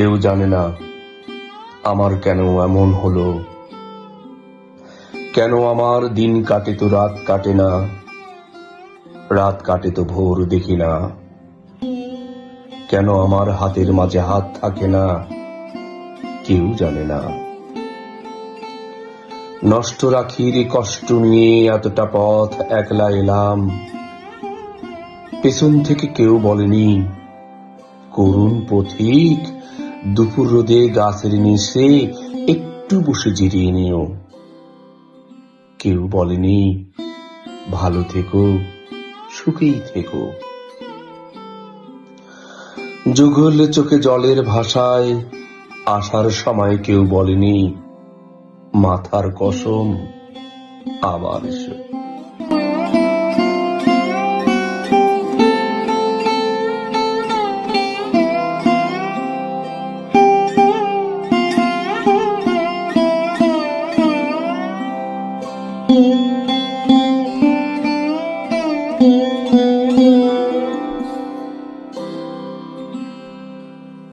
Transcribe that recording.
কেউ জানে না আমার কেন এমন হলো, কেন আমার দিন কাটে তো রাত কাটে না, রাত কাটে তো ভোর দেখি না, কেন আমার হাতের মাঝে হাত থাকে না, কেউ জানে না। নষ্ট রাখির কষ্ট নিয়ে এতটা পথ একলা এলাম, পেছন থেকে কেউ বলেনি করুণ পথিক, দুপুর রোদে গাছের নিচে একটু বসে জিরিয়ে নিও। কেউ বলেনি ভালো থেকো, সুখেই থেকো। যুগল চোখে জলের ভাষায় আসার সময় কেউ বলেনি মাথার কসম আবার এসো।